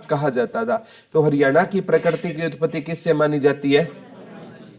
कहा जाता था। तो हरियाणा की प्रकृति की उत्पत्ति किससे मानी जाती है?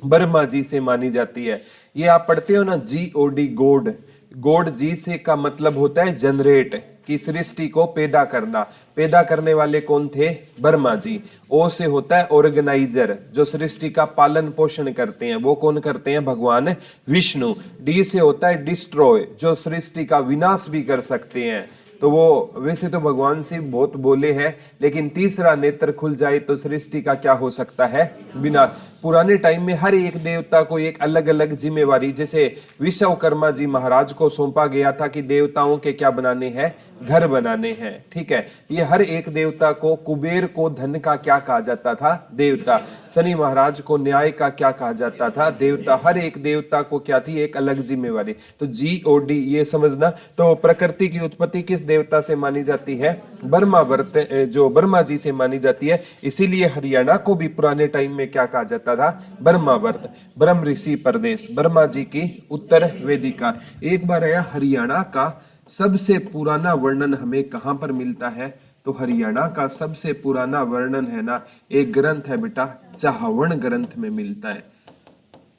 ब्रह्मा जी से मानी जाती है। ये आप पढ़ते हो ना, GOD, गोड। गोड जी से का मतलब होता है जनरेट, की सृष्टि को पैदा करना। पैदा करने वाले कौन थे? ब्रह्मा जी। ओ से होता है ऑर्गेनाइजर, जो सृष्टि का पालन पोषण करते हैं, वो कौन करते हैं? भगवान विष्णु। डी से होता है डिस्ट्रॉय, जो सृष्टि का विनाश भी कर सकते हैं। तो वो वैसे तो भगवान से बहुत बोले हैं, लेकिन तीसरा नेत्र खुल जाए तो सृष्टि का क्या हो सकता है? विनाश। पुराने टाइम में हर एक देवता को एक अलग अलग जिम्मेवारी, जैसे विश्वकर्मा जी महाराज को सौंपा गया था कि देवताओं के क्या बनाने हैं? घर बनाने हैं। ठीक है, ये हर एक देवता को, कुबेर को धन का क्या कहा जाता था? देवता। शनि महाराज को न्याय का क्या कहा जाता था? देवता। हर एक देवता को क्या थी? एक अलग जिम्मेवारी। तो GOD ये समझना। तो प्रकृति की उत्पत्ति किस देवता से मानी जाती है? ब्रह्मा वर्त, जो ब्रह्मा जी से मानी जाती है। इसीलिए हरियाणा को भी पुराने टाइम में क्या कहा जाता था? ब्रह्मावर्त, ब्रह्म ऋषि प्रदेश, ब्रह्मा जी की उत्तर वेदिका। एक बार आया, हरियाणा का सबसे पुराना वर्णन हमें कहां पर मिलता है? तो हरियाणा का सबसे पुराना वर्णन है ना, एक ग्रंथ है बेटा, चाहवण ग्रंथ में मिलता है।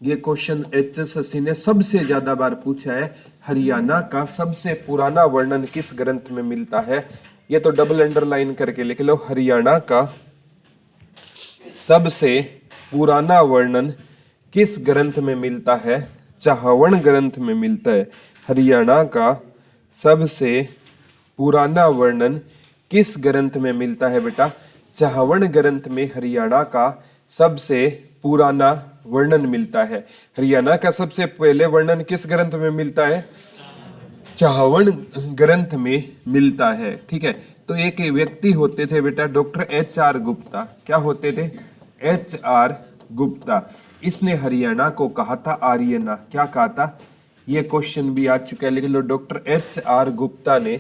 ये क्वेश्चन HSSC ने सबसे ज्यादा बार पूछा है, हरियाणा का सबसे पुराना वर्णन किस ग्रंथ में मिलता है? ये तो डबल अंडरलाइन करके लिख लो, हरियाणा का सबसे पुराना वर्णन किस ग्रंथ में मिलता है? चाहवण ग्रंथ में मिलता है। हरियाणा का सबसे पुराना वर्णन किस ग्रंथ में मिलता है बेटा? चाहवण ग्रंथ में हरियाणा का सबसे पुराना वर्णन मिलता है। हरियाणा का सबसे पहले वर्णन किस ग्रंथ में मिलता है? चाहवण ग्रंथ में मिलता है। ठीक है, तो एक व्यक्ति होते थे बेटा, डॉक्टर HR गुप्ता। क्या होते थे? HR गुप्ता। इसने हरियाणा को कहा था आर्यना। क्या कहा था? ये क्वेश्चन भी आ चुका है, लिख लो। डॉक्टर HR गुप्ता ने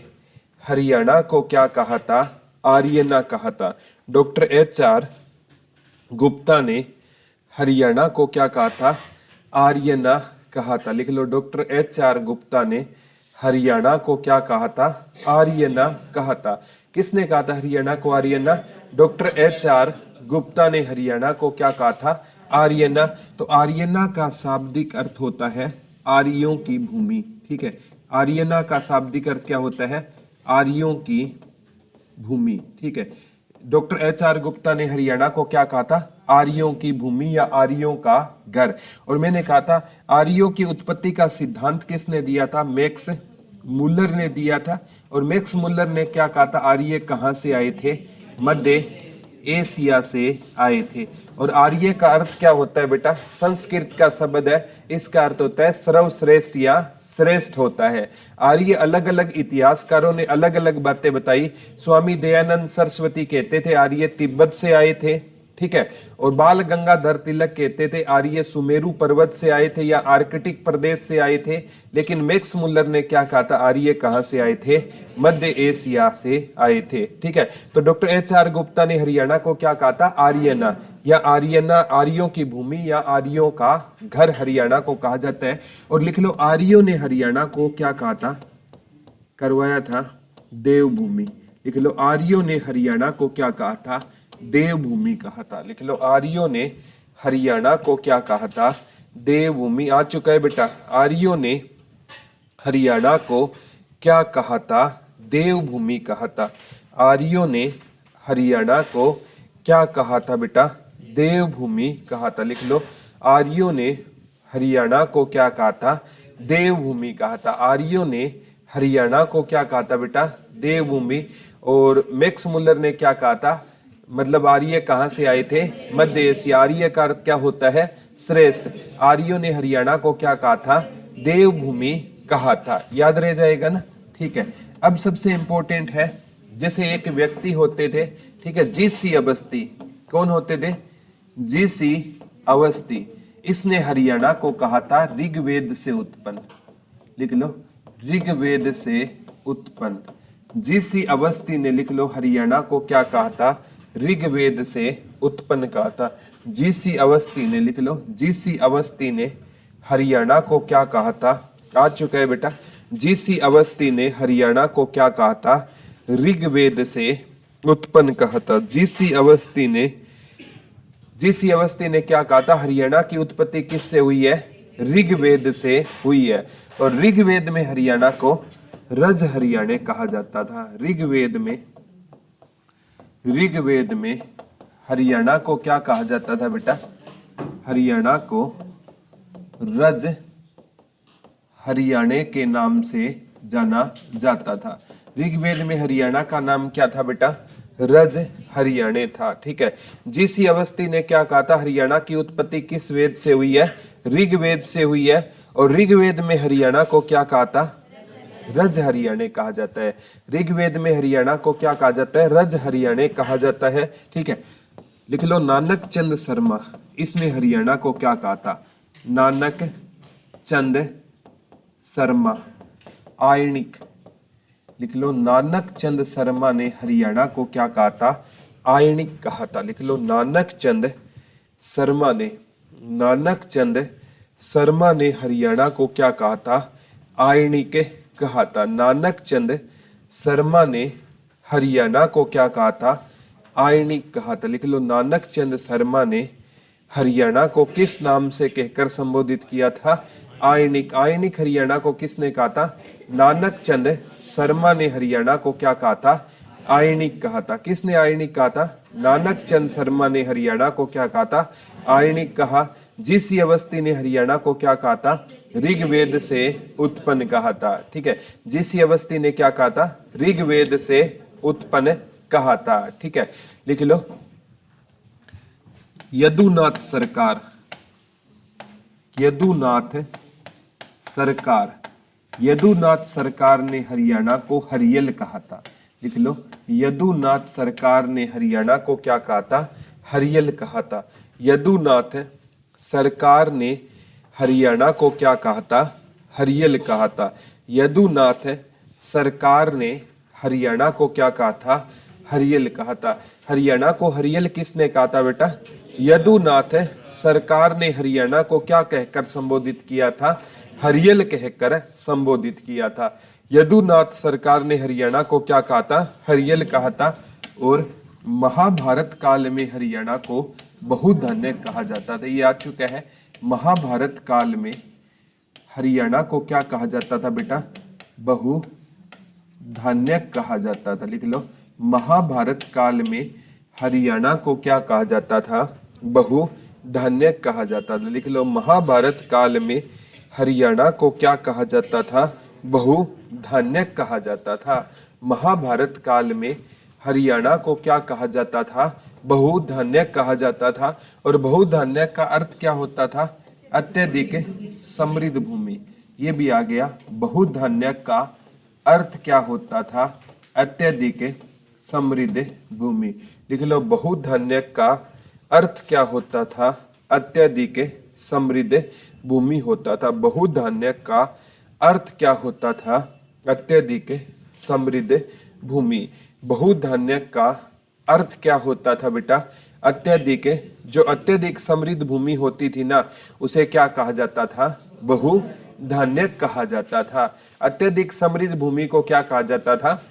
हरियाणा को क्या कहा था? आर्यना कहा था। डॉक्टर HR गुप्ता ने हरियाणा को क्या कहा था? आर्यना कहा था। लिख लो, डॉक्टर HR गुप्ता ने हरियाणा को क्या कहा था? आर्यना कहा था। किसने कहा था हरियाणा को आर्यना? डॉक्टर HR गुप्ता ने हरियाणा को क्या कहा था? आर्यना। तो आर्यना का शाब्दिक अर्थ होता है आर्यों की भूमि। ठीक है, आर्यना का शाब्दिक अर्थ क्या होता है? आर्यों की भूमि। ठीक है, डॉक्टर HR गुप्ता ने हरियाणा को क्या कहा था? आर्यों की भूमि या आर्यों का घर। और मैंने कहा था आर्यों की उत्पत्ति का सिद्धांत किसने दिया था? मैक्स मुल्लर ने दिया था। और मैक्स मुल्लर ने क्या कहा था? आर्य कहां से आए थे? मध्य एशिया से आए थे। और आर्य का अर्थ क्या होता है बेटा? संस्कृत का शब्द है, इसका अर्थ होता है सर्वश्रेष्ठ या श्रेष्ठ होता है। आर्य अलग अलग इतिहासकारों ने अलग अलग बातें बताई। स्वामी दयानंद सरस्वती कहते थे आर्य तिब्बत से आए थे। ठीक है, और बाल गंगाधर तिलक कहते थे आर्य सुमेरु पर्वत से आए थे या आर्कटिक प्रदेश से आए थे। लेकिन मैक्स मुल्लर ने क्या कहा था? आर्य कहां से आए थे? मध्य एशिया से आए थे। ठीक है, तो डॉक्टर HR गुप्ता ने हरियाणा को क्या कहा था? आर्यना या आर्यना, आर्यों की भूमि या आर्यों का घर हरियाणा को कहा जाता है। और लिख लो, आर्यों ने हरियाणा को क्या कहा था? करवाया था देवभूमि। लिख लो, आर्यों ने हरियाणा को क्या कहा था? देवभूमि कहा था। लिख लो, आर्यों ने हरियाणा को क्या कहा था? देवभूमि। आ चुका है बेटा, आर्यों ने हरियाणा को क्या कहा था? देवभूमि कहा था। आर्यों ने हरियाणा को क्या कहा था बेटा? देवभूमि कहा था। लिख लो, आर्यों ने हरियाणा को क्या कहा था? देवभूमि कहा था। आर्यों ने हरियाणा को क्या कहा था बेटा? देवभूमि। और मैक्स मुल्लर ने क्या कहा था? मतलब आर्य कहां से आए थे? मध्य एशिया। आर्य का अर्थ क्या होता है? श्रेष्ठ। आर्यों ने हरियाणा को क्या कहा था? देवभूमि कहा था। याद रह जाएगा ना? ठीक है, अब सबसे इंपॉर्टेंट है, जैसे एक व्यक्ति होते थे, ठीक है, GC अवस्थी। कौन होते थे? GC अवस्थी। इसने हरियाणा को कहा था ऋग्वेद से उत्पन्न। लिख लो, ऋग्वेद से उत्पन्न। GC अवस्थी ने, लिख लो, हरियाणा को क्या कहा था? ऋग्वेद से उत्पन्न कहा था। GC अवस्थी ने, लिख लो, GC अवस्थी ने हरियाणा को क्या कहा था? आ चुका है बेटा, GC अवस्थी ने हरियाणा को क्या कहा था? ऋग्वेद से उत्पन्न कहा था। जीसी अवस्थी ने क्या कहा था? हरियाणा की उत्पत्ति किससे हुई है? ऋग्वेद से हुई है। और ऋग्वेद में हरियाणा को रज हरियाणे कहा जाता था। ऋग्वेद में हरियाणा को क्या कहा जाता था बेटा? हरियाणा को रज हरियाणे के नाम से जाना जाता था। ऋग्वेद में हरियाणा का नाम क्या था बेटा? रज हरियाणे था। ठीक है। जीसी अवस्थी ने क्या कहा था? हरियाणा की उत्पत्ति किस वेद से हुई है? ऋग्वेद से हुई है। और ऋग्वेद में हरियाणा को क्या कहा था? रज हरियाणे कहा जाता है। ऋग्वेद में हरियाणा को क्या कहा जाता है? रज हरियाणे कहा जाता है। ठीक है। लिख लो नानक चंद शर्मा, इसने हरियाणा को क्या कहा था? नानक चंद शर्मा आयनिक। लिख लो नानक चंद शर्मा ने हरियाणा को क्या कहा था? आयनिक कहा था। लिख लो नानक चंद शर्मा ने हरियाणा को क्या कहा था? आयनिक कहा था। नानक चंद शर्मा ने हरियाणा को क्या कहा था? आयनिक कहा था। लिख लो नानक चंद शर्मा ने हरियाणा को किस नाम से कहकर संबोधित किया था? आयनिक। आयनिक हरियाणा को किसने कहा था? नानक चंद शर्मा ने हरियाणा को क्या कहा था? आयनिक कहा था। किसने आयनिक कहा था? नानक चंद शर्मा ने हरियाणा को क्या कहा था? आयनिक कहा। जीसी अवस्थी ने हरियाणा को क्या कहा था? ऋग्वेद से उत्पन्न कहा था। ठीक है। जीसी अवस्थी ने क्या कहा था? ऋग्वेद से उत्पन्न कहा था। ठीक है। लिख लो यदुनाथ सरकार ने हरियाणा को हरियल कहा था। लिख लो यदुनाथ सरकार ने हरियाणा को क्या कहा था? हरियल कहा था। यदुनाथ सरकार ने हरियाणा को क्या कहा था? हरियल कहा था। यदुनाथ सरकार ने हरियाणा को क्या कहा था? हरियल कहा था। हरियाणा को हरियल किसने कहा था बेटा? यदुनाथ सरकार ने हरियाणा को क्या कहकर संबोधित किया था? हरियल कहकर संबोधित किया था। यदुनाथ सरकार ने हरियाणा को क्या कहा था? हरियल कहा था। और महाभारत काल में हरियाणा को बहुधान्य कहा जाता था। ये आ चुका है। महाभारत काल में हरियाणा को क्या कहा जाता था बेटा? बहुधान्य कहा जाता था। लिख लो महाभारत काल में हरियाणा को क्या कहा जाता था? बहुधान्य कहा जाता था। लिख लो महाभारत काल में हरियाणा को क्या कहा जाता था? बहुधान्य कहा जाता था। महाभारत काल में हरियाणा को क्या कहा जाता था? बहुधान्य कहा जाता था। और बहुधान्य का अर्थ क्या होता था? अत्यधिक समृद्ध भूमि। ये भी आ गया। बहुधान्य का अर्थ क्या होता था? अत्यधिक समृद्ध भूमि। लिख लो बहुधान्य का अर्थ क्या होता था? अत्यधिक समृद्ध भूमि होता था। बहुधान्य का अर्थ क्या होता था? अत्यधिक समृद्ध भूमि। बहुधान्य का अर्थ क्या होता था बेटा? अत्यधिक। जो अत्यधिक समृद्ध भूमि होती थी ना, उसे क्या कहा जाता था? बहुधान्य कहा जाता था। अत्यधिक समृद्ध भूमि को क्या कहा जाता था?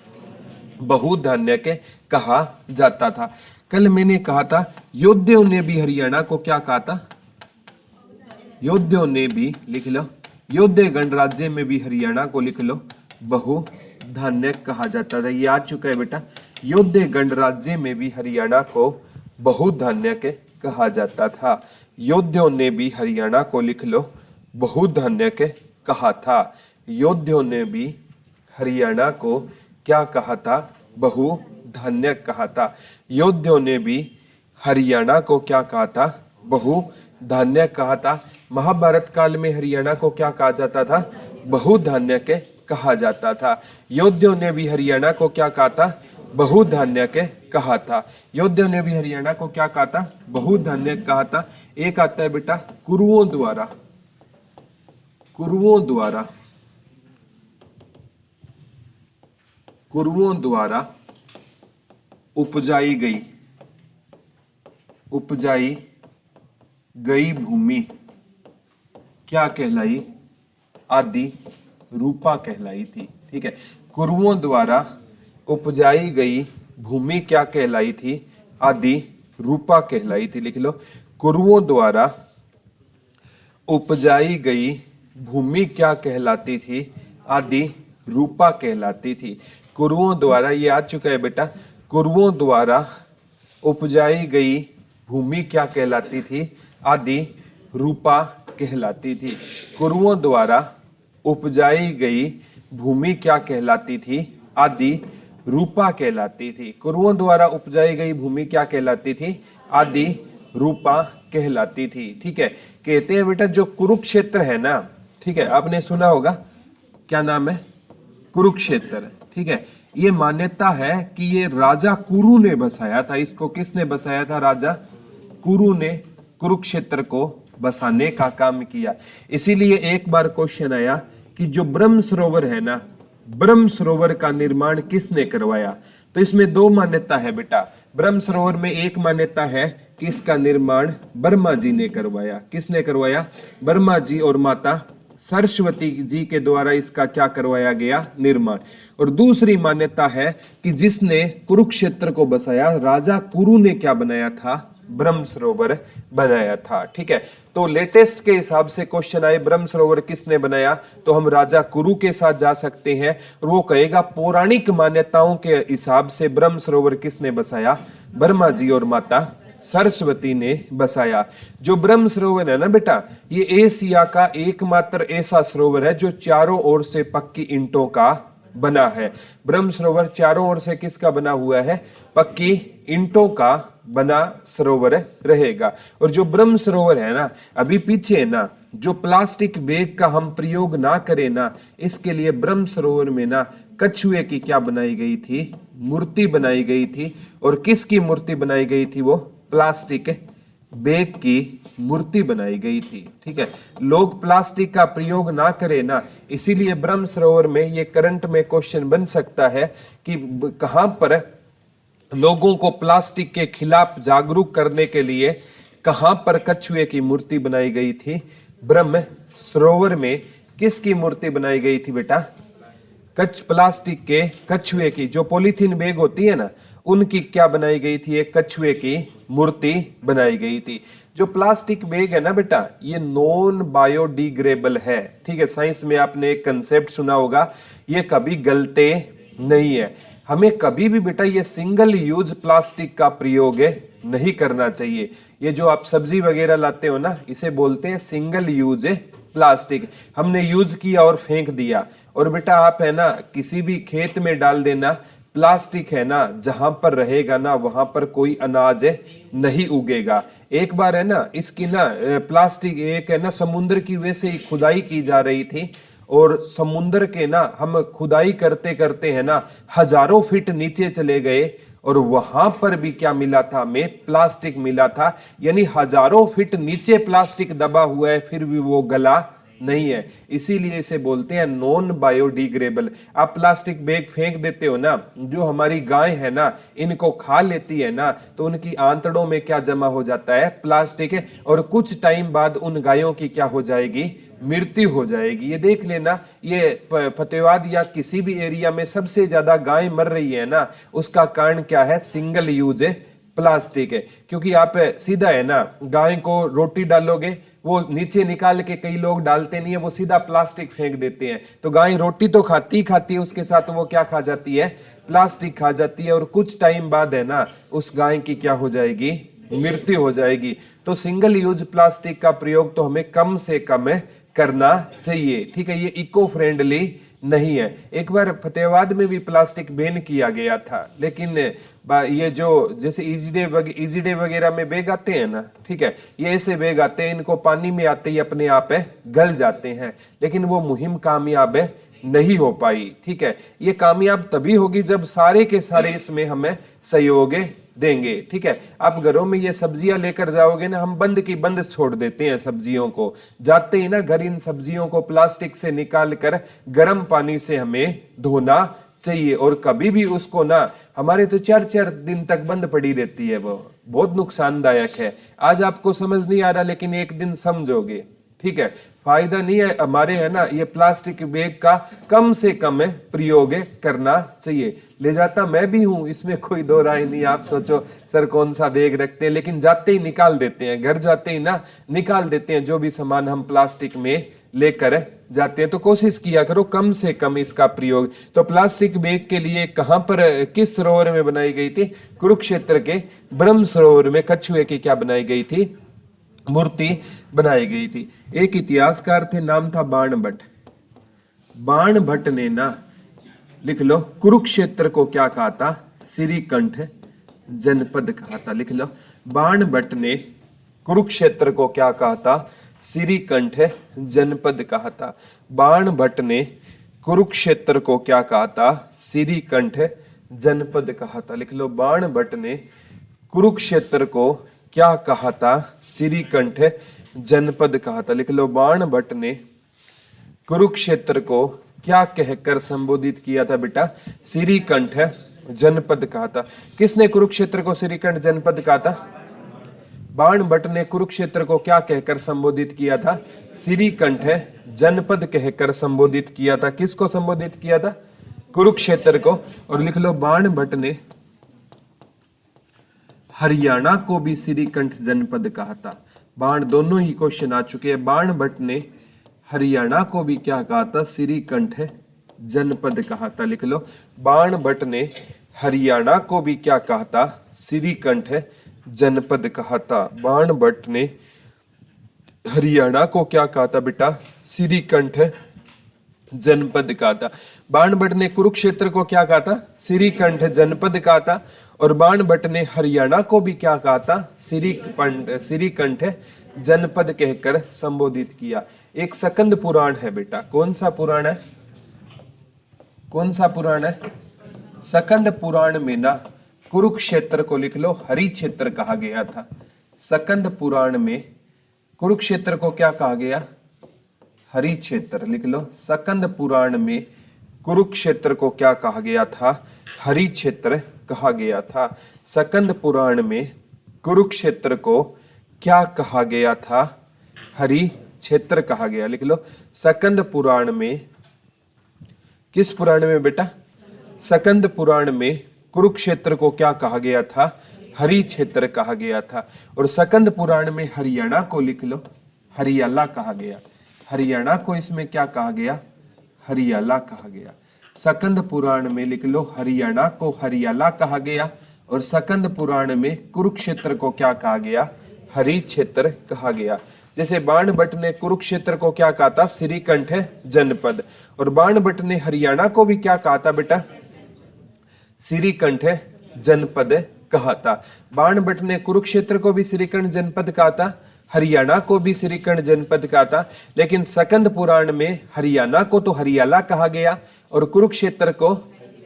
बहुधान्य के कहा जाता था। कल मैंने कहा था योद्धियों ने भी हरियाणा को क्या कहा था? योद्धियों ने भी, लिख लो योद्धे गणराज्य में भी हरियाणा को लिख लो बहुधान्य कहा जाता था। ये आ चुका है बेटा। योद्धे गणराज्य में भी हरियाणा को बहुधान्य के कहा जाता था। योद्धियों ने भी हरियाणा को लिख लो बहुधान्य के कहा था। योद्धियों ने भी हरियाणा को क्या कहा था? बहुधान्य कहा था। योद्धियों ने भी हरियाणा को क्या कहा था? बहुधान्य कहा था। महाभारत काल में हरियाणा को क्या कहा जाता था? बहुधान्य के कहा जाता था। योद्धियों ने भी हरियाणा को क्या कहा था? बहुधान्य के कहा था। योद्धियों ने भी हरियाणा को क्या कहा था? बहुधान्य कहा था। एक आता है बेटा कुरुओं द्वारा उपजाई गई भूमि क्या कहलाई? आदि रूपा कहलाई थी। ठीक है। कुरुओं द्वारा उपजाई गई भूमि क्या कहलाई थी, आदि रूपा कहलाई थी। लिख लो, कुरुओं द्वारा उपजाई गई भूमि क्या कहलाती थी, आदि रूपा कहलाती थी। कुरुओं द्वारा, ये आ चुका है बेटा, कुरुओं द्वारा उपजाई गई भूमि क्या कहलाती थी, आदि रूपा कहलाती थी। कुरुओं द्वारा उपजाई गई भूमि क्या कहलाती थी, आदि रूपा कहलाती थी। कुरुओं द्वारा उपजाई गई भूमि क्या कहलाती थी, आदि रूपा कहलाती थी। ठीक है, कहते हैं बेटा जो कुरुक्षेत्र है ना, ठीक है, आपने सुना होगा, क्या नाम है, कुरुक्षेत्र। ठीक है, ये मान्यता है कि ये राजा कुरु ने बसाया था। इसको किसने बसाया था, राजा कुरु ने कुरुक्षेत्र को बसाने का काम किया। इसीलिए एक बार क्वेश्चन आया कि जो ब्रह्म सरोवर है ना, ब्रह्म सरोवर का निर्माण किसने करवाया। तो इसमें दो मान्यता है बेटा। ब्रह्म सरोवर में एक मान्यता है कि इसका निर्माण ब्रह्मा जी ने करवाया। किसने करवाया, ब्रह्मा जी और माता सरस्वती जी के द्वारा इसका क्या करवाया गया, निर्माण। और दूसरी मान्यता है कि जिसने कुरुक्षेत्र को बसाया, राजा कुरु ने क्या बनाया था, ब्रह्म सरोवर बनाया था। ठीक है, तो लेटेस्ट के हिसाब से क्वेश्चन आए ब्रह्म सरोवर किसने बनाया, तो हम राजा कुरु के साथ जा सकते हैं और वो कहेगा पौराणिक मान्यताओं के हिसाब से ब्रह्म सरोवर किसने बसाया, ब्रह्मा जी और माता सरस्वती ने बसाया। जो ब्रह्म सरोवर है ना बेटा, ये एशिया का एकमात्र ऐसा सरोवर है जो चारों ओर से पक्की ईंटों का बना है। ब्रह्म सरोवर चारों ओर से किसका बना हुआ है, पक्की ईंटों का बना सरोवर रहेगा। और जो ब्रह्म सरोवर है ना, अभी पीछे है ना, जो प्लास्टिक बैग का हम प्रयोग ना करें ना, इसके लिए ब्रह्म सरोवर में ना कछुए की क्या बनाई गई थी, मूर्ति बनाई गई थी। और किसकी मूर्ति बनाई गई थी, वो प्लास्टिक बैग की मूर्ति बनाई गई थी। ठीक है, लोग प्लास्टिक का प्रयोग ना करें ना, इसीलिए ब्रह्म सरोवर में ये करंट में क्वेश्चन बन सकता है कि कहां पर लोगों को प्लास्टिक के खिलाफ जागरूक करने के लिए कहां पर कछुए की मूर्ति बनाई गई थी, ब्रह्म सरोवर में किसकी मूर्ति बनाई गई थी बेटा, प्लास्टिक के कछुए की। जो पॉलीथीन बैग होती है ना, उनकी क्या बनाई गई थी, एक कछुए की मूर्ति बनाई गई थी। जो प्लास्टिक बैग है ना बेटा, ये नॉन बायोडिग्रेडेबल है। ठीक है, साइंस में आपने एक कंसेप्ट सुना होगा, ये कभी गलते नहीं है। हमें कभी भी बेटा ये सिंगल यूज प्लास्टिक का प्रयोग नहीं करना चाहिए। ये जो आप सब्जी वगैरह लाते हो ना, इसे बोलते हैं सिंगल यूज प्लास्टिक। हमने यूज किया और फेंक दिया। और बेटा आप है ना, किसी भी खेत में डाल देना, प्लास्टिक है ना, जहां पर रहेगा ना, वहां पर कोई अनाज नहीं उगेगा। एक बार है ना, इसकी ना प्लास्टिक एक है ना, समुद्र की वैसे ही खुदाई की जा रही थी, और समुद्र के ना हम खुदाई करते करते है ना, हजारों फीट नीचे चले गए, और वहां पर भी क्या मिला था, हमें प्लास्टिक मिला था। यानी हजारों फीट नीचे प्लास्टिक दबा हुआ है, फिर भी वो गला नहीं है। इसीलिए इसे बोलते हैं नॉन बायोडिग्रेडेबल। आप प्लास्टिक बैग फेंक देते हो ना, जो हमारी गाय है ना, इनको खा लेती है ना, तो उनकी आंतड़ों में क्या जमा हो जाता है, प्लास्टिक। और कुछ टाइम बाद उन गायों की क्या हो जाएगी, मृत्यु हो जाएगी। ये देख लेना, ये फतेहाबाद या किसी भी एरिया में सबसे ज्यादा गाय मर रही है ना, उसका कारण क्या है, सिंगल यूज प्लास्टिक है। क्योंकि आप सीधा है ना, गाय को रोटी डालोगे, वो नीचे निकाल के, कई लोग डालते नहीं है, वो सीधा प्लास्टिक फेंक देते हैं। तो गाय रोटी तो खाती खाती है, उसके साथ वो क्या खा जाती है, प्लास्टिक खा जाती है। और कुछ टाइम बाद है ना, उस गाय की क्या हो जाएगी, मृत्यु हो जाएगी। तो सिंगल यूज प्लास्टिक का प्रयोग तो हमें कम से कम करना चाहिए। ठीक है, ये इको फ्रेंडली नहीं है। एक बार फतेहाबाद में भी प्लास्टिक बैन किया गया था, लेकिन ये जो जैसे इजी डे वगैरह में बैग आते हैं ना, ठीक है, ये ऐसे बैग आते हैं, इनको पानी में आते ही अपने आप गल जाते हैं, लेकिन वो मुहिम कामयाब नहीं हो पाई। ठीक है, ये कामयाब तभी होगी जब सारे के सारे इसमें हमें सहयोग देंगे। ठीक है, आप घरों में ये सब्जियां लेकर जाओगे ना, हम बंद की बंद छोड़ देते हैं सब्जियों को, जाते ही ना घर इन सब्जियों को प्लास्टिक से निकाल कर गर्म पानी से हमें धोना चाहिए। और कभी भी उसको ना, हमारे तो 4-4 दिन तक बंद पड़ी रहती है, वो बहुत नुकसानदायक है। आज आपको समझ नहीं आ रहा, लेकिन एक दिन समझोगे। ठीक है, फायदा नहीं है हमारे, है ना, ये प्लास्टिक बैग का कम से कम प्रयोग करना चाहिए। ले जाता मैं भी हूं, इसमें कोई दो राय नहीं। आप सोचो सर कौन सा बैग रखते हैं, लेकिन जाते ही निकाल देते हैं, घर जाते ही ना निकाल देते हैं जो भी सामान हम प्लास्टिक में लेकर जाते हैं। तो कोशिश किया करो कम से कम इसका प्रयोग। तो प्लास्टिक बैग के लिए कहां पर, किस सरोवर में बनाई गई थी? कुरुक्षेत्र के ब्रह्म सरोवर में कछुए की क्या बनाई गई थी? मूर्ति बनाई गई थी। एक इतिहासकार थे, नाम था बाणभट्ट। बाणभट्ट ने ना, लिख लो, कुरुक्षेत्र को क्या कहा था? श्रीकंठ जनपद कहा था। लिख लो, बाणभट्ट ने कुरुक्षेत्र को क्या कहा था? श्रीकंठ जनपद कहा था। बाणभट्ट ने कुरुक्षेत्र को क्या कहा था? श्रीकंठ जनपद कहा था। लिख लो, बाणभट्ट ने कुरुक्षेत्र को क्या कहा था? श्रीकंठ जनपद कहा था। लिख लो, बाणभट्ट ने कुरुक्षेत्र को क्या कहकर संबोधित किया था बेटा? श्रीकंठ जनपद कहा था। किसने कुरुक्षेत्र को श्रीकंठ जनपद कहा था? बाणभट्ट ने कुरुक्षेत्र को क्या कहकर संबोधित किया था? श्रीकंठ जनपद कहकर संबोधित किया था। किसको संबोधित किया था? कुरुक्षेत्र को। और लिख लो, बाणभट्ट ने हरियाणा को भी श्रीकंठ जनपद कहा था। बाण दोनों ही क्वेश्चन आ चुके हैं। बाणभट्ट ने हरियाणा को भी क्या कहा था? श्रीकंठ जनपद कहा था। लिख लो, बाणभट्ट ने हरियाणा को भी क्या कहा था? श्रीकंठ जनपद कहा था। बाणभट्ट ने हरियाणा को क्या कहा था बेटा? श्रीकंठ जनपद कहा था। बाणभट्ट ने कुरुक्षेत्र को क्या कहा था? श्रीकंठ जनपद कहा था। और बाणभट्ट ने हरियाणा को भी क्या कहा था? श्रीकंठ जनपद कहकर संबोधित किया। एक सकंद पुराण है बेटा। कौन सा पुराण है? कौन सा पुराण है? सकंद पुराण में ना कुरुक्षेत्र को, लिख लो, हरि क्षेत्र कहा गया था। सकंद पुराण में कुरुक्षेत्र को क्या कहा गया? हरि क्षेत्र। लिख लो, सकंद पुराण में कुरुक्षेत्र को क्या कहा गया था? हरि क्षेत्र कहा गया था। सकंद पुराण में कुरुक्षेत्र को क्या कहा गया था? हरि क्षेत्र कहा गया। लिख लो, सकंद पुराण में, किस पुराण में बेटा? सकंद पुराण में कुरुक्षेत्र को क्या कहा गया था? हरि क्षेत्र कहा गया था। और सकंद पुराण में हरियाणा को, लिख लो, हरियाला कहा गया। हरियाणा को इसमें क्या कहा गया? हरियाला कहा गया। सकंद पुराण में, लिख लो, हरियाणा को हरियाला कहा गया। और सकंद पुराण में कुरुक्षेत्र को क्या कहा गया? हरि क्षेत्र कहा गया। जैसे बाणभट्ट ने कुरुक्षेत्र को क्या कहा था? श्रीकंठ जनपद। और बाणभट्ट ने हरियाणा को भी क्या कहा था बेटा? श्रीकंठ जनपद कहा था। बाणभट्ट ने कुरुक्षेत्र को भी श्रीकंठ जनपद कहा था, हरियाणा को भी श्रीकंठ जनपद कहा था। लेकिन सकंद पुराण में हरियाणा को तो हरियाला कहा गया और कुरुक्षेत्र को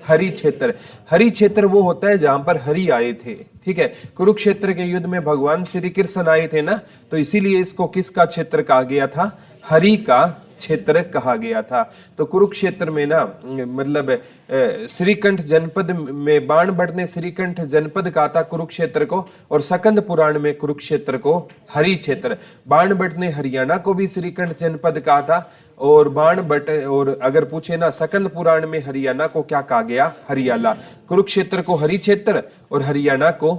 हरि क्षेत्र। हरि क्षेत्र वो होता है जहां पर हरि आए थे। ठीक है, कुरुक्षेत्र के युद्ध में भगवान श्री कृष्ण आए थे ना, तो इसीलिए इसको किसका क्षेत्र कहा गया था? हरि का क्षेत्र कहा गया था। तो कुरुक्षेत्र में ना, मतलब श्रीकंठ जनपद में बाणभट्ट ने श्रीकंठ जनपद कहा था कुरुक्षेत्र को, और सकंद पुराण में कुरुक्षेत्र को हरि क्षेत्र। बाणभट्ट ने हरियाणा को भी श्रीकंठ जनपद कहा था, और बाणभट्ट, और अगर पूछे ना सकंद पुराण में हरियाणा को क्या कहा गया? हरियाला। कुरुक्षेत्र को हरि क्षेत्र और हरियाणा को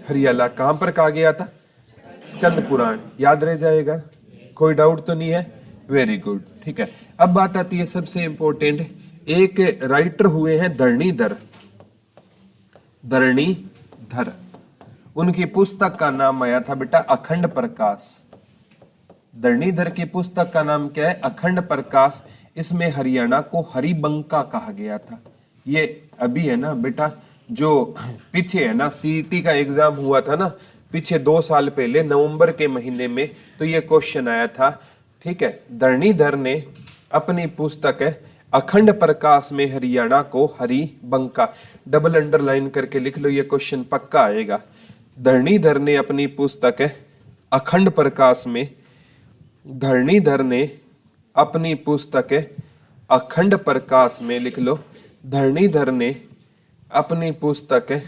हरियाला। कहां पर कहा गया था? स्कंद पुराण। याद रह जाएगा, कोई डाउट तो नहीं है? Very good. ठीक है, अब बात आती है सबसे इंपॉर्टेंट, एक राइटर हुए हैं धरणीधर। धरणीधर, उनकी पुस्तक का नाम आया था बेटा अखंड प्रकाश। धरणीधर की पुस्तक का नाम क्या है? अखंड प्रकाश। इसमें हरियाणा को हरिबंका कहा गया था। ये अभी है ना बेटा, जो पीछे है ना सीईटी का एग्जाम हुआ था ना पीछे 2 साल पहले नवंबर के महीने में, तो ये क्वेश्चन आया था। ठीक है, धरणीधर ने अपनी पुस्तक है अखंड प्रकाश में हरियाणा को हरिबंका, डबल अंडरलाइन करके लिख लो, ये क्वेश्चन पक्का आएगा। धरणीधर ने अपनी पुस्तक है अखंड प्रकाश में, धरणीधर ने अपनी पुस्तक है अखंड प्रकाश में, लिख लो, धरणीधर ने अपनी पुस्तक है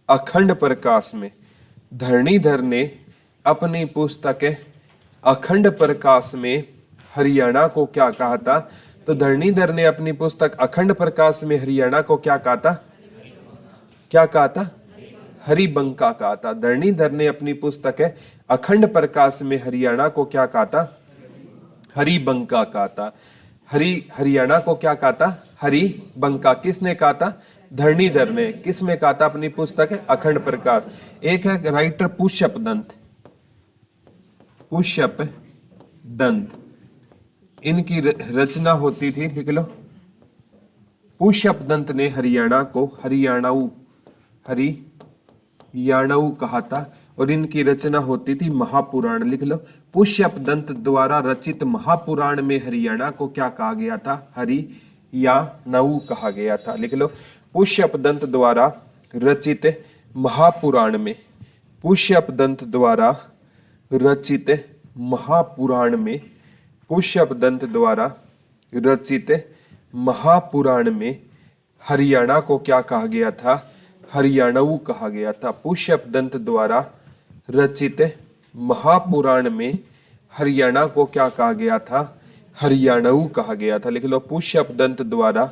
अखंड प्रकाश में, धरणीधर ने अपनी पुस्तक है अखंड प्रकाश में हरियाणा को क्या कहा था? तो धरणीधर ने अपनी पुस्तक अखंड प्रकाश में हरियाणा को क्या कहा था? क्या कहा था? हरिबंका कहा था। धरणीधर ने अपनी पुस्तक है अखंड प्रकाश में हरियाणा को क्या कहा था? हरिबंका कहा था। हरियाणा को क्या कहा था? हरिबंका। किसने कहा था? धरणीधर ने। किस में कहा था? अपनी पुस्तक है अखंड प्रकाश। एक है राइटर पुष्यप दंत, पुष्यप दंत, इनकी रचना होती थी, लिख लो। पुष्यप दंत ने हरियाणा को हरियाणाऊ कहा था और इनकी रचना होती थी महापुराण, लिख लो। पुष्यप दंत द्वारा रचित महापुराण में हरियाणा को क्या कहा गया था? हरियाणाऊ कहा गया था, लिख लो। पुष्यप दंत द्वारा रचित महापुराण में, पुष्यप दंत द्वारा रचित महापुराण में, पुष्यप दंत द्वारा रचित महापुराण में हरियाणा को क्या कहा गया था? हरियाणाऊ कहा गया था। पुष्यप दंत द्वारा रचित महापुराण में हरियाणा को क्या कहा गया था? हरियाणाऊ कहा गया था, लिख लो। पुष्यप दंत द्वारा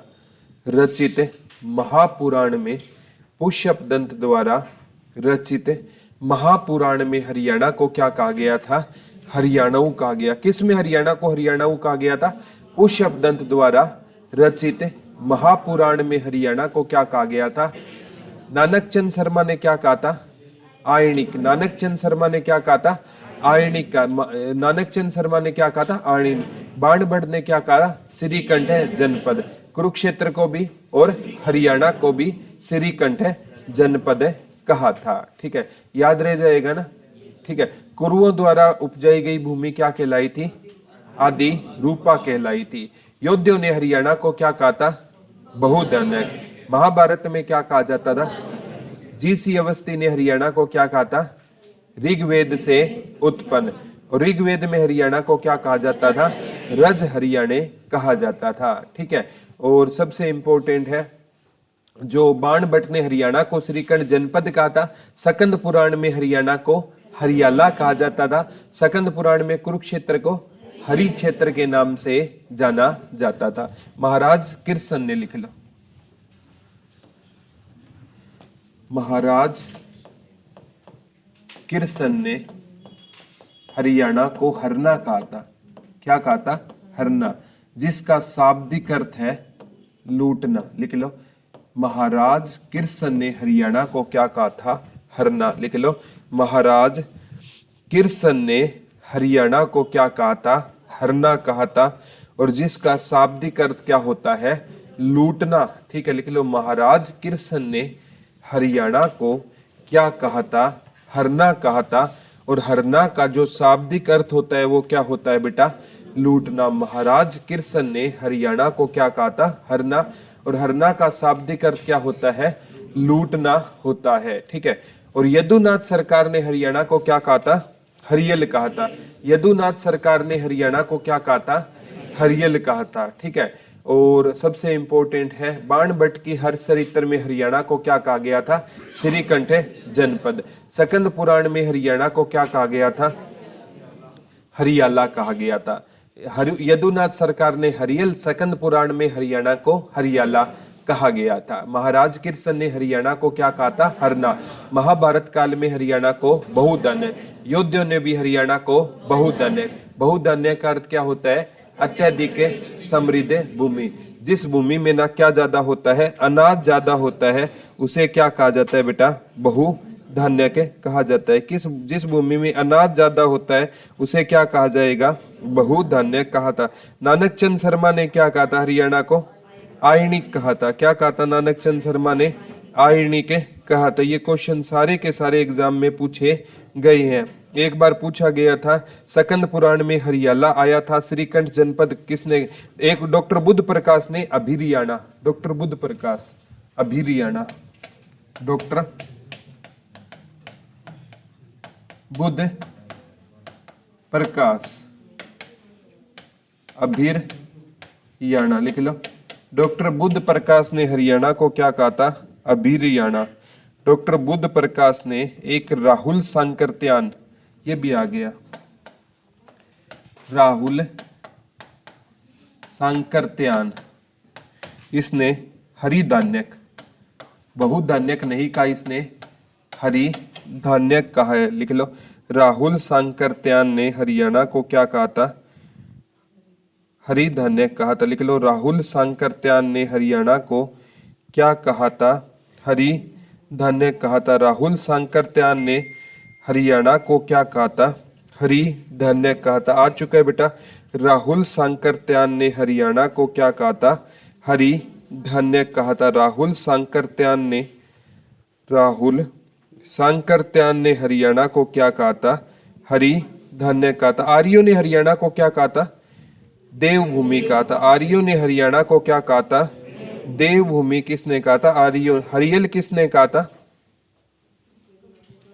रचित महापुराण में, पुष्यप दंत द्वारा रचित महापुराण में हरियाणा को क्या कहा गया था? हरियाणाऊ कहा गया। किस में हरियाणा को हरियाणाऊ कहा गया था? पुष्यप दंत द्वारा रचित महापुराण में हरियाणा को क्या कहा गया था? नानक चंद शर्मा ने क्या कहा था? आयणिक। नानक चंद शर्मा ने क्या कहा था? आयणिक का। नानक चंद शर्मा ने क्या कहा था? आयणिक। बाणभट्ट ने क्या कहा? श्रीकंठ जनपद। कुरुक्षेत्र को भी और हरियाणा को भी श्रीकंठ जनपद कहा था, ठीक है, याद रह जाएगा ना, ठीक है। कुरुओं द्वारा उपजाई गई भूमि क्या कहलाई थी? आदि रूपा कहलाई थी। योद्धियों ने हरियाणा को क्या कहा था? बहुधनक। महाभारत में क्या कहा जाता था? जीसी अवस्थी ने हरियाणा को क्या कहा था? ऋग्वेद से उत्पन्न। और ऋग्वेद में हरियाणा को क्या कहा जाता था? रज हरियाणे कहा जाता था, ठीक है। और सबसे इंपॉर्टेंट है, जो बाणभट्ट ने हरियाणा को श्रीकंठ जनपद कहा था, सकंद पुराण में हरियाणा को हरियाला कहा जाता था, सकंद पुराण में कुरुक्षेत्र को हरि क्षेत्र के नाम से जाना जाता था। महाराज किरसन ने, लिख लो, महाराज किरसन ने हरियाणा को हरना कहा था। क्या कहा था? हरना, जिसका शाब्दिक अर्थ है लूटना, लिख लो। महाराज किरसन ने हरियाणा को क्या कहा था? हरना, लिख लो। महाराज किरसन ने हरियाणा को क्या कहा था? हरना कहा था, और जिसका शाब्दिक अर्थ क्या होता है? लूटना, ठीक है, लिख लो। महाराज किरसन ने हरियाणा को क्या कहा था? हरना कहा था, और हरना का जो शाब्दिक अर्थ होता है वो क्या होता है बेटा? लूटना। महाराज किरसन ने हरियाणा को क्या कहा था? हरना, और हरना का शाब्दिक अर्थ क्या होता है? लूटना होता है, ठीक है। और यदुनाथ सरकार ने हरियाणा को क्या कहा था? हरियल कहा था। यदुनाथ सरकार ने हरियाणा को क्या कहा था? हरियल कहा था, ठीक है। और सबसे इंपॉर्टेंट है, बाणभट्ट की हरचरित्र में हरियाणा को क्या कहा गया था? श्रीकंठ जनपद। सकंद पुराण में हरियाणा को क्या कहा गया था? हरियाला कहा गया था। यदुनाथ सरकार ने हरियल, सकंद पुराण में हरियाणा को हरियाला कहा गया था। महाराज किरसन ने हरियाणा को क्या कहा था? हरना। महाभारत काल में हरियाणा को बहुधन्य। योद्धियों ने भी हरियाणा को बहुधन्य। बहुधन्य का अर्थ क्या होता है? अत्यधिक समृद्ध भूमि। जिस भूमि में ना क्या ज्यादा होता है? अनाज ज्यादा होता है, उसे क्या कहा जाता है बेटा? बहुधन्य के कहा जाता है। जिस भूमि में अनाज ज्यादा होता है उसे क्या कहा जाएगा? बहुधन्य कहा था। नानक चंद शर्मा ने क्या कहा था? हरियाणा को आयणिक कहा था। क्या कहा था नानक चंद शर्मा ने? आयणिक कहा था। ये क्वेश्चन सारे के सारे एग्जाम में पूछे गए हैं। एक बार पूछा गया था, सकंद पुराण में हरियाला आया था, श्रीकंठ जनपद किसने? एक डॉक्टर बुद्ध प्रकाश ने अभिरियाणा, डॉक्टर बुद्ध प्रकाश अभिरियाणा, डॉक्टर बुद्ध प्रकाश अभिरियाणा, लिख लो। डॉक्टर बुद्ध प्रकाश ने हरियाणा को क्या कहा था? अभिरियाणा। डॉक्टर बुद्ध प्रकाश ने एक राहुल सांकृत्यान, ये भी आ गया, राहुल सांकृत्यान, इसने हरिधान्यक, बहुधान्यक नहीं कहा, इसने हरिधान्यक कहा है। लिख लो, राहुल सांकृत्यान ने हरियाणा को क्या कहा था? हरिधान्यक कहा था। लिख लो, राहुल सांकृत्यान ने हरियाणा को क्या कहा था? हरिधान्यक कहा था। राहुल सांकृत्यान ने हरियाणा को क्या कहा था? हरिधान्यक कहा था। आ चुका है बेटा, राहुल सांकृत्यान ने हरियाणा को क्या कहा था? हरिधान्यक कहा था। राहुल सांकृत्यान ने हरियाणा को क्या कहा था? हरिधान्यक कहा था। आर्यों ने हरियाणा को क्या कहा था? देवभूमि कहा था। आर्यों ने हरियाणा को क्या कहा था? देवभूमि किसने कहा था? आर्यों। हरियल किसने कहा था?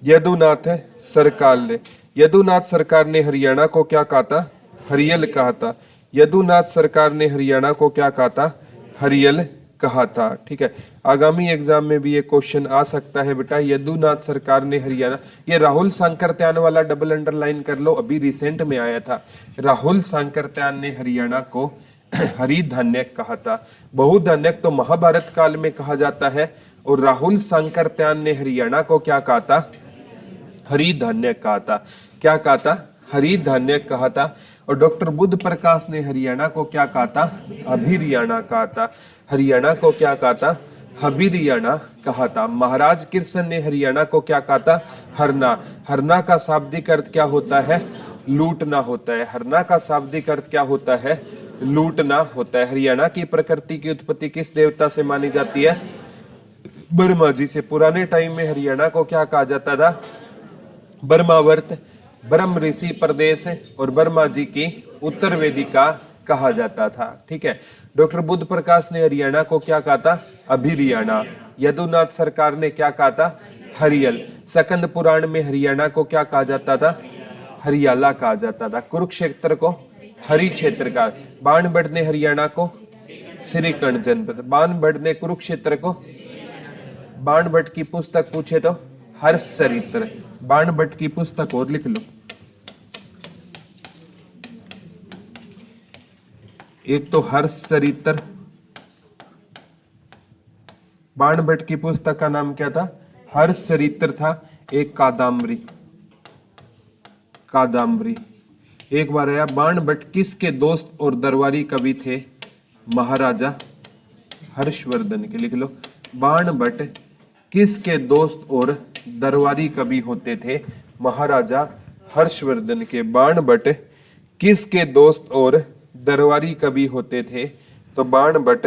यदुनाथ सरकार ने। यदुनाथ सरकार ने हरियाणा को क्या कहा था? हरियल कहा था। यदुनाथ सरकार ने हरियाणा को क्या कहा था? हरियल कहा था। ठीक है, आगामी एग्जाम में भी ये क्वेश्चन आ सकता है बेटा, यदुनाथ सरकार ने हरियाणा। ये राहुल सांकृत्यान वाला डबल अंडरलाइन कर लो, अभी रिसेंट में आया था। राहुल सांकृत्यान ने हरियाणा को हरिधान्यक कहा था। बहुधान्यक तो महाभारत काल में कहा जाता है, और राहुल सांकृत्यान ने हरियाणा को क्या कहा था? हरिधान्यक कहा था। क्या कहा था? हरिधान्यक कहा था। और डॉक्टर बुद्ध प्रकाश ने हरियाणा को क्या कहा था? अभिरियाणा कहा था। हरियाणा को क्या कहा था? हबिरियाणा कहा था। महाराज कृष्ण ने हरियाणा को क्या कहा था? हरना। हरना का शाब्दिक अर्थ क्या होता है? लूटना होता है। हरना का शाब्दिक अर्थ क्या होता है? लूटना होता है। हरियाणा की प्रकृति की उत्पत्ति किस देवता से मानी जाती है? ब्रह्मा जी से। पुराने टाइम में हरियाणा को क्या कहा जाता था? ब्रह्मावर्त, ब्रह्म ऋषि प्रदेश और ब्रह्मा जी की उत्तर वेदिका कहा जाता था। ठीक है, डॉक्टर बुद्ध प्रकाश ने हरियाणा को क्या कहा था? अभिरियाणा। यदुनाथ सरकार ने क्या कहा था? हरियल। सकंद पुराण में हरियाणा को क्या कहा जाता था? हरियाला कहा जाता था। कुरुक्षेत्र को हरि क्षेत्र का। बाणभट्ट ने हरियाणा को श्रीकर्ण जनपद। बाणभट्ट ने कुरुक्षेत्र को, बाणभट्ट की पुस्तक पूछे तो हर्षचरित्र। बाणभट्ट की पुस्तक और लिख लो, एक तो हर्षचरित्र, बाणभट्ट की पुस्तक का नाम क्या था? हर्षचरित्र था। एक कादम्बरी। कादम्बरी एक बार आया। बाणभट्ट किसके दोस्त और दरबारी कवि थे? महाराजा हर्षवर्धन के। लिख लो, बाणभट्ट किसके दोस्त और दरबारी कवि होते थे? महाराजा हर्षवर्धन के। बाणभट्ट किसके दोस्त और दरबारी कवि होते थे? तो बाणभट्ट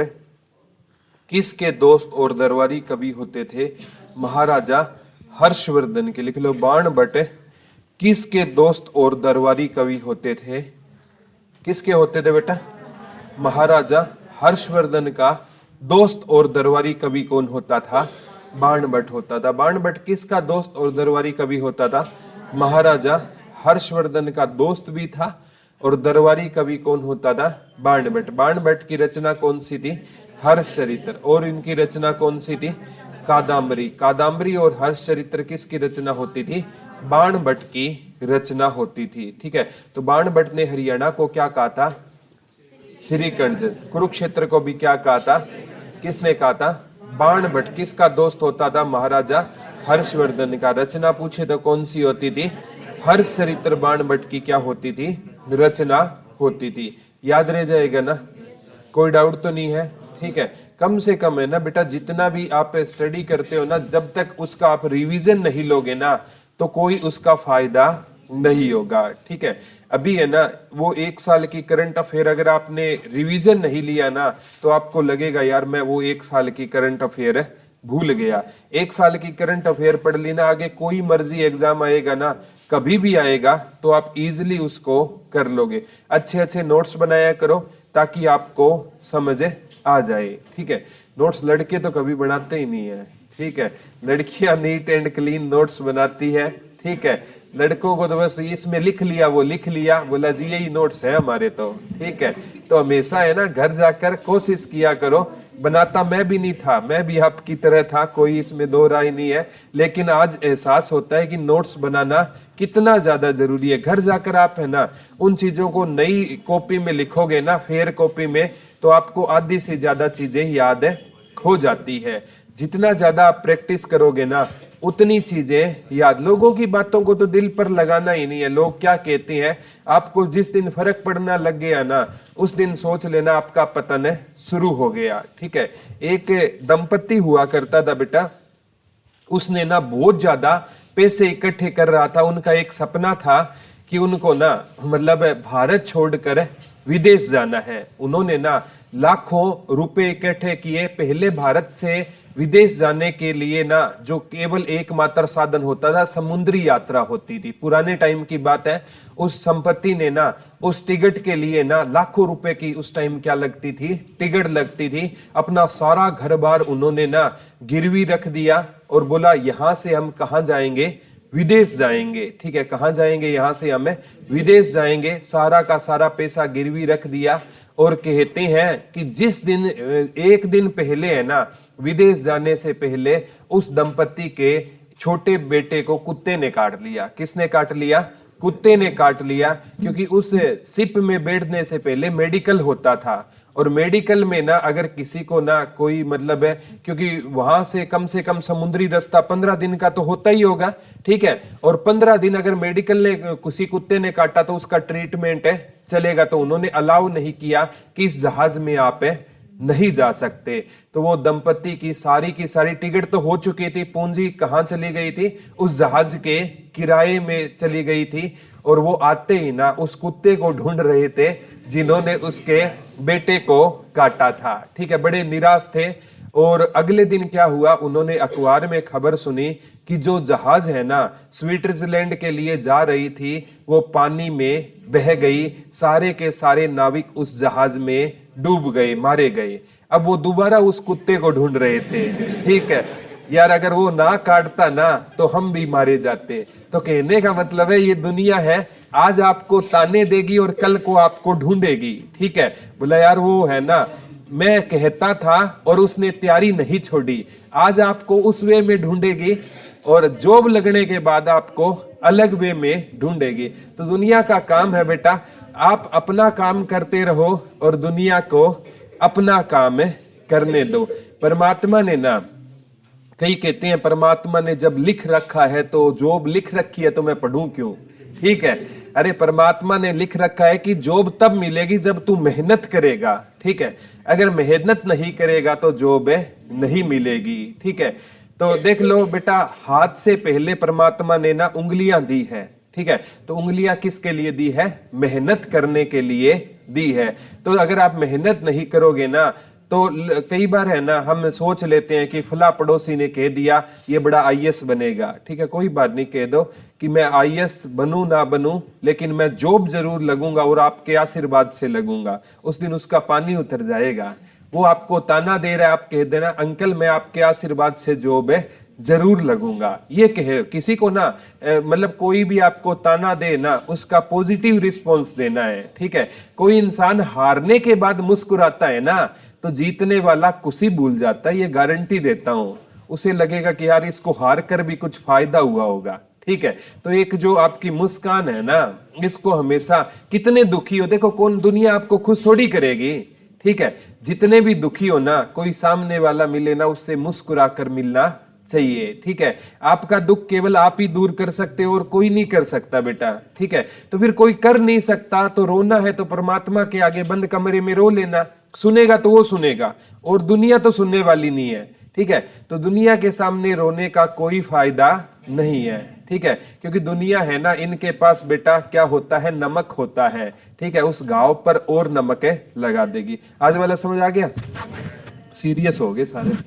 किसके दोस्त और दरबारी कवि होते थे? महाराजा हर्षवर्धन के। लिख लो, बाणभट्ट किसके दोस्त और दरबारी कवि होते थे? किसके होते थे बेटा? महाराजा हर्षवर्धन का दोस्त और दरबारी कवि कौन होता था? बाणभट्ट होता था। बाणभट्ट किसका दोस्त और दरबारी कवि होता था? महाराजा हर्षवर्धन का दोस्त भी था, और दरबारी कवि कौन होता था? बाणभट्ट। बाणभट्ट की रचना कौन सी थी? हर्षचरित्र। और इनकी रचना कौन सी थी? कादम्बरी। कादम्बरी और हर्षचरित्र किसकी रचना होती थी? बाणभट्ट की रचना होती थी। ठीक है, तो बाणभट्ट ने हरियाणा को क्या कहा था? श्रीकर्ण। कुरुक्षेत्र को भी क्या कहा था? किसने कहा था? बाणभट्ट। किसका दोस्त होता था? महाराजा हर्षवर्धन का। रचना पूछे तो कौन सी होती थी? हर्षचरित्र बाणभट्ट की क्या होती थी? रचना होती थी। याद रह जाएगा ना? कोई डाउट तो नहीं है? ठीक है, कम से कम है ना बेटा, जितना भी आप स्टडी करते हो ना, जब तक उसका आप रिवीजन नहीं लोगे ना, तो कोई उसका फायदा नहीं होगा। ठीक है, अभी है ना, वो एक साल की करंट अफेयर अगर आपने रिवीजन नहीं लिया ना, तो आपको लगेगा यार मैं वो एक साल की करंट अफेयर भूल गया। एक साल की करंट अफेयर पढ़ ली ना, आगे कोई मर्जी एग्जाम आएगा ना, कभी भी आएगा, तो आप इजीली उसको कर लोगे। अच्छे अच्छे नोट्स बनाया करो ताकि आपको समझ आ जाए। ठीक है, नोट्स लड़के तो कभी बनाते ही नहीं है। ठीक है, लड़कियां नीट एंड क्लीन नोट्स बनाती है। ठीक है, लड़कों को तो बस इसमें लिख लिया, वो लिख लिया, बोला जी यही नोट्स है हमारे तो। ठीक है, तो हमेशा है ना घर जाकर कोशिश किया करो बनाता मैं भी नहीं था, मैं भी आपकी तरह था, कोई इसमें दो राय नहीं है। लेकिन आज एहसास होता है कि नोट्स बनाना कितना ज्यादा जरूरी है। घर जाकर आप है ना उन चीजों को नई कॉपी में लिखोगे ना, फेयर कॉपी में, तो आपको आधी से ज्यादा चीजें याद है हो जाती है। जितना ज्यादा आप प्रैक्टिस करोगे ना उतनी चीजें याद। लोगों की बातों को तो दिल पर लगाना ही नहीं है, लोग क्या कहते हैं। आपको जिस दिन फर्क पड़ना लग गया ना उस दिन सोच लेना आपका पतन शुरू हो गया। ठीक है, एक दंपति हुआ करता था बेटा, उसने ना बहुत ज्यादा पैसे इकट्ठे कर रहा था। उनका एक सपना था कि उनको ना मतलब भारत छोड़कर विदेश जाना है। उन्होंने ना लाखों रुपए इकट्ठे किए। पहले भारत से विदेश जाने के लिए ना जो केवल एकमात्र साधन होता था समुद्री यात्रा होती थी। पुराने टाइम की बात है। उस संपत्ति ने ना उस टिकट के लिए ना लाखों रुपए की उस टाइम क्या लगती थी, टिकट लगती थी। अपना सारा घर बार उन्होंने ना गिरवी रख दिया और बोला यहां से हम कहां जाएंगे, विदेश जाएंगे। ठीक है, कहां जाएंगे, यहां से हमें विदेश जाएंगे। सारा का सारा पैसा गिरवी रख दिया और कहते हैं कि जिस दिन एक दिन पहले है ना विदेश जाने से पहले उस दंपति के छोटे बेटे को कुत्ते ने काट लिया। किसने काट लिया? कुत्ते ने काट लिया। क्योंकि उस शिप में बैठने से पहले मेडिकल होता था और मेडिकल में ना अगर किसी को ना कोई मतलब है, क्योंकि वहां से कम समुद्री रास्ता 15 दिन का तो होता ही होगा। ठीक है, और 15 दिन अगर मेडिकल ने किसी कुत्ते ने काटा तो उसका ट्रीटमेंट है चलेगा। तो उन्होंने अलाउ नहीं किया कि इस जहाज में आप नहीं जा सकते। तो वो दंपति की सारी टिकट तो हो चुकी थी, पूंजी कहां चली गई थी? उस जहाज के किराए में चली गई थी। और वो आते ही ना उस कुत्ते को ढूंढ रहे थे जिन्होंने उसके बेटे को काटा था। ठीक है, बड़े निराश थे। और अगले दिन क्या हुआ, उन्होंने अखबार में खबर सुनी कि जो जहाज है ना स्विट्जरलैंड के लिए जा रही थी वो पानी में बह गई। सारे के सारे नाविक उस जहाज में डूब गए, मारे गए। अब वो दोबारा उस कुत्ते को ढूंढ रहे थे। ठीक है यार, अगर वो ना काटता ना तो हम भी मारे जाते। तो कहने का मतलब है ये दुनिया है, आज आपको ताने देगी और कल को आपको ढूंढेगी। ठीक है, बोला यार वो है ना मैं कहता था और उसने तैयारी नहीं छोड़ी, आज आपको उस वे में ढूंढेगी और जॉब लगने के बाद आपको अलग वे में ढूंढेगी। तो दुनिया का काम है बेटा, आप अपना काम करते रहो और दुनिया को अपना काम करने दो। परमात्मा ने ना, कई कहते हैं परमात्मा ने जब लिख रखा है तो जॉब लिख रखी है तो मैं पढ़ूं क्यों। ठीक है, अरे परमात्मा ने लिख रखा है कि जॉब तब मिलेगी जब तू मेहनत करेगा। ठीक है, अगर मेहनत नहीं करेगा तो जॉब नहीं मिलेगी। ठीक है, तो देख लो बेटा, हाथ से पहले परमात्मा ने ना उंगलियां दी है। ठीक है, तो उंगलियां किसके लिए दी है? मेहनत करने के लिए दी है। तो अगर आप मेहनत नहीं करोगे ना तो कई बार है ना हम सोच लेते हैं कि फला पड़ोसी ने कह दिया ये बड़ा आईएएस बनेगा। ठीक है, कोई बात नहीं, कह दो कि मैं आईएएस बनूं ना बनूं लेकिन मैं जॉब जरूर लगूंगा और आपके आशीर्वाद से लगूंगा। उस दिन उसका पानी उतर जाएगा। वो आपको ताना दे रहा है, आप कह देना अंकल मैं आपके आशीर्वाद से जॉब जरूर लगूंगा। ये कहे किसी को ना मतलब कोई भी आपको ताना दे ना उसका पॉजिटिव रिस्पॉन्स देना है। ठीक है, कोई इंसान हारने के बाद मुस्कुराता है ना तो जीतने वाला खुशी भूल जाता है, ये गारंटी देता हूं। उसे लगेगा कि यार इसको हार कर भी कुछ फायदा हुआ होगा। ठीक है, तो एक जो आपकी मुस्कान है ना इसको हमेशा, कितने दुखी हो देखो, कौन दुनिया आपको खुश थोड़ी करेगी। ठीक है, जितने भी दुखी हो ना कोई सामने वाला मिले ना उससे मुस्कुरा कर मिलना चाहिए। ठीक है, आपका दुख केवल आप ही दूर कर सकते हो और कोई नहीं कर सकता बेटा। ठीक है, तो फिर कोई कर नहीं सकता तो रोना है तो परमात्मा के आगे बंद कमरे में रो लेना, सुनेगा तो वो सुनेगा और दुनिया तो सुनने वाली नहीं है। ठीक है, तो दुनिया के सामने रोने का कोई फायदा नहीं है। ठीक है, क्योंकि दुनिया है ना इनके पास बेटा क्या होता है, नमक होता है। ठीक है, उस घाव पर और नमक लगा देगी। आज वाला समझ आ गया? सीरियस हो गए सारे।